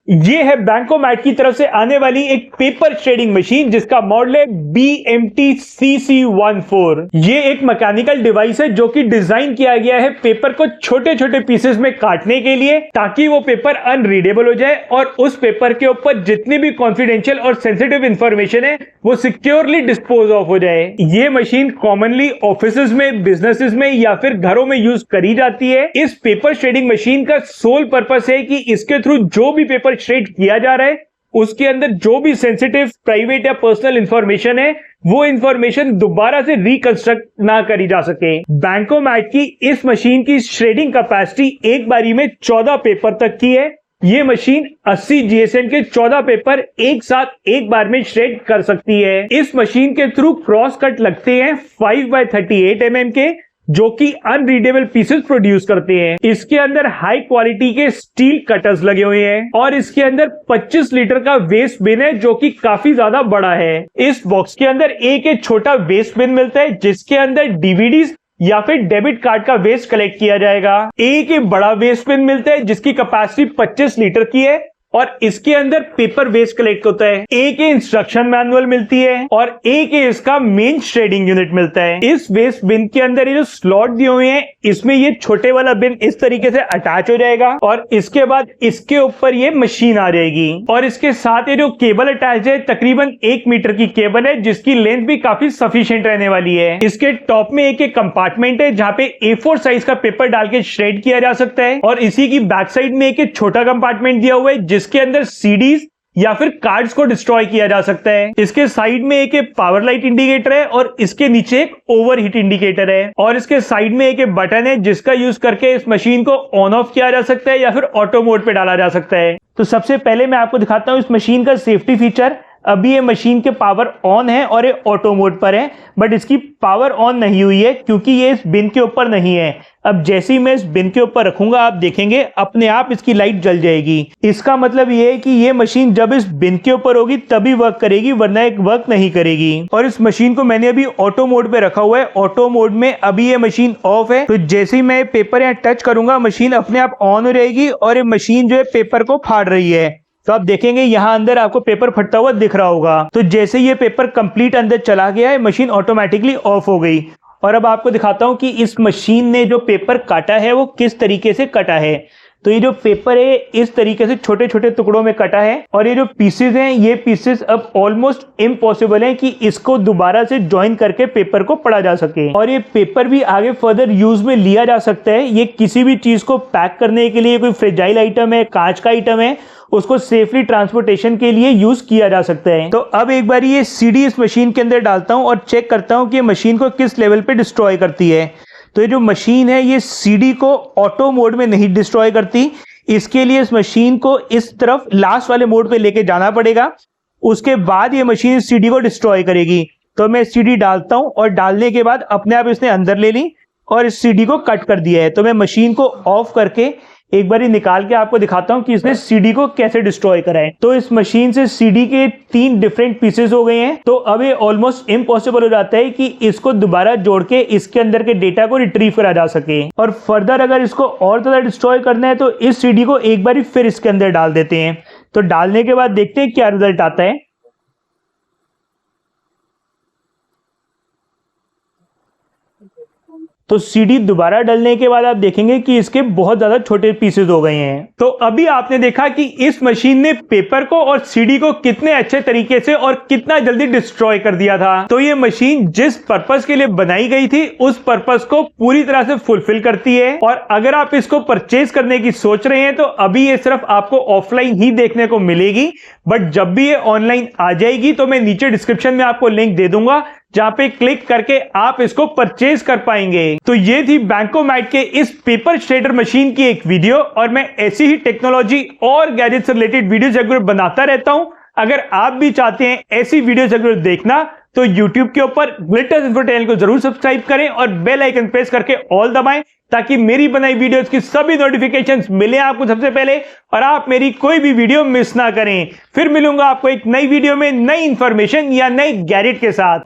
ये है बैंकोमैट की तरफ से आने वाली एक पेपर शेडिंग मशीन जिसका मॉडल है BMT-CC14। ये एक मैकेनिकल डिवाइस है जो कि डिजाइन किया गया है पेपर को छोटे छोटे पीसेस में काटने के लिए, ताकि वो पेपर अनरीडेबल हो जाए और उस पेपर के ऊपर जितनी भी कॉन्फिडेंशियल और सेंसिटिव इंफॉर्मेशन है वो सिक्योरली डिस्पोज ऑफ हो जाए। ये मशीन कॉमनली ऑफिसेज में, बिजनेसेस में या फिर घरों में यूज करी जाती है। इस पेपर शेडिंग मशीन का सोल पर्पस है कि इसके थ्रू जो भी पेपर शेड किया जा रहा है उसके अंदर जो भी सेंसिटिव, प्राइवेट या पर्सनल इंफॉर्मेशन है वो इंफॉर्मेशन दोबारा से रिकंस्ट्रक्ट ना करी जा सके। बैंकोमैट की इस मशीन की श्रेडिंग कैपेसिटी एक बारी में 14 पेपर तक की है। ये मशीन 80 GSM के 14 पेपर एक साथ एक बार में श्रेड कर सकती है। इस मशीन के थ्रू क्रॉस कट लगते हैं 5x38 mm के, जो कि अनरीडेबल पीसेस प्रोड्यूस करते हैं। इसके अंदर हाई क्वालिटी के स्टील कटर्स लगे हुए हैं और इसके अंदर 25 लीटर का वेस्ट बिन है जो कि काफी ज्यादा बड़ा है। इस बॉक्स के अंदर एक छोटा वेस्ट बिन मिलता है जिसके अंदर डीवीडीज या फिर डेबिट कार्ड का वेस्ट कलेक्ट किया जाएगा। एक बड़ा वेस्ट बिन मिलता है जिसकी कैपेसिटी 25 लीटर की है और इसके अंदर पेपर वेस्ट कलेक्ट होता है। एक इंस्ट्रक्शन मैनुअल मिलती है और एक इसका मेन श्रेडिंग यूनिट मिलता है। इस वेस्ट बिन के अंदर ये जो स्लॉट दिए हुए हैं इसमें ये छोटे वाला बिन इस तरीके से अटैच हो जाएगा और इसके बाद इसके ऊपर ये मशीन आ जाएगी और इसके साथ ये जो केबल अटैच है तकरीबन 1 मीटर की केबल है जिसकी लेंथ भी काफी सफिशिएंट रहने वाली है। इसके टॉप में एक कंपार्टमेंट है जहाँ पे A4 साइज का पेपर डाल के श्रेड किया जा सकता है और इसी की बैक साइड में एक छोटा कंपार्टमेंट दिया हुआ है जिसके अंदर सीडीज या फिर कार्ड्स को डिस्ट्रॉय किया जा सकता है। इसके साइड में एक पावर लाइट इंडिकेटर है और इसके नीचे एक ओवरहीट इंडिकेटर है और इसके साइड में एक बटन है जिसका यूज करके इस मशीन को ऑन ऑफ किया जा सकता है या फिर ऑटो मोड पे डाला जा सकता है। तो सबसे पहले मैं आपको दिखाता हूं इस मशीन का सेफ्टी फीचर। अभी ये मशीन के पावर ऑन है और ये ऑटो मोड पर है, बट इसकी पावर ऑन नहीं हुई है क्योंकि ये इस बिन के ऊपर नहीं है। अब जैसे ही मैं इस बिन के ऊपर रखूंगा आप देखेंगे अपने आप इसकी लाइट जल जाएगी। इसका मतलब ये है कि ये मशीन जब इस बिन के ऊपर होगी तभी वर्क करेगी, वरना एक वर्क नहीं करेगी। और इस मशीन को मैंने अभी ऑटो मोड पे रखा हुआ है। ऑटो मोड में अभी ये मशीन ऑफ है, तो जैसे ही मैं पेपर यहाँ टच करूंगा मशीन अपने आप ऑन हो जाएगी और ये मशीन जो है पेपर को फाड़ रही है। तो आप देखेंगे यहाँ अंदर आपको पेपर फटता हुआ दिख रहा होगा। तो जैसे ये पेपर कंप्लीट अंदर चला गया है मशीन ऑटोमेटिकली ऑफ हो गई। और अब आपको दिखाता हूं कि इस मशीन ने जो पेपर काटा है वो किस तरीके से कटा है। तो ये जो पेपर है इस तरीके से छोटे छोटे टुकड़ों में कटा है और ये जो पीसेस हैं ये पीसेस अब ऑलमोस्ट इम्पॉसिबल है कि इसको दोबारा से ज्वाइन करके पेपर को पढ़ा जा सके। और ये पेपर भी आगे फर्दर यूज में लिया जा सकता है। ये किसी भी चीज को पैक करने के लिए, कोई फ्रेजाइल आइटम है, कांच का आइटम है, उसको सेफली ट्रांसपोर्टेशन के लिए यूज किया जा सकता है। तो अब एक बार ये सीडी इस मशीन के अंदर डालता हूं और चेक करता हूं कि ये मशीन को किस लेवल पे डिस्ट्रॉय करती है। तो ये जो मशीन है ये सीडी को ऑटो मोड में नहीं डिस्ट्रॉय करती। इसके लिए इस मशीन को इस तरफ लास्ट वाले मोड पे लेके जाना पड़ेगा, उसके बाद ये मशीन इस सीडी को डिस्ट्रॉय करेगी। तो मैं सीडी डालता हूं और डालने के बाद अपने आप इसने अंदर ले ली और इस सीडी को कट कर दिया है। तो मैं मशीन को ऑफ करके एक बार निकाल के आपको दिखाता हूं कि इसने सीडी को कैसे डिस्ट्रॉय करा है। तो इस मशीन से सीडी के 3 डिफरेंट पीसेस हो गए हैं। तो अब ये ऑलमोस्ट इम्पॉसिबल हो जाता है कि इसको दोबारा जोड़ के इसके अंदर के डेटा को रिट्रीव करा जा सके। और फर्दर अगर इसको और ज्यादा डिस्ट्रॉय करना है तो इस सीडी को एक बार फिर इसके अंदर डाल देते हैं। तो डालने के बाद देखते हैं क्या रिजल्ट आता है। तो सीडी दोबारा डलने के बाद आप देखेंगे कि इसके बहुत ज्यादा छोटे पीसेस हो गए हैं। तो अभी आपने देखा कि इस मशीन ने पेपर को और सीडी को कितने अच्छे तरीके से और कितना जल्दी डिस्ट्रॉय कर दिया था। तो ये मशीन जिस पर्पस के लिए बनाई गई थी उस पर्पस को पूरी तरह से फुलफिल करती है। और अगर आप इसको परचेज करने की सोच रहे हैं तो अभी ये सिर्फ आपको ऑफलाइन ही देखने को मिलेगी, बट जब भी ये ऑनलाइन आ जाएगी तो मैं नीचे डिस्क्रिप्शन में आपको लिंक दे दूंगा जहां पे क्लिक करके आप इसको परचेज कर पाएंगे। तो ये थी बैंकोमैट के इस पेपर श्रेडर मशीन की एक वीडियो और मैं ऐसी ही टेक्नोलॉजी और गैजेट से रिलेटेड वीडियोस रेगुलर बनाता रहता हूं। अगर आप भी चाहते हैं ऐसी वीडियोस रेगुलर देखना तो YouTube के ऊपर ग्लिटर्स इन्फो चैनल को जरूर सब्सक्राइब करें और बेल आइकन प्रेस करके ऑल दबाएं ताकि मेरी बनाई वीडियोस की सभी नोटिफिकेशंस मिले आपको सबसे पहले और आप मेरी कोई भी वीडियो मिस ना करें। फिर मिलूंगा आपको एक नई वीडियो में नई इंफॉर्मेशन या नई गैजेट के साथ।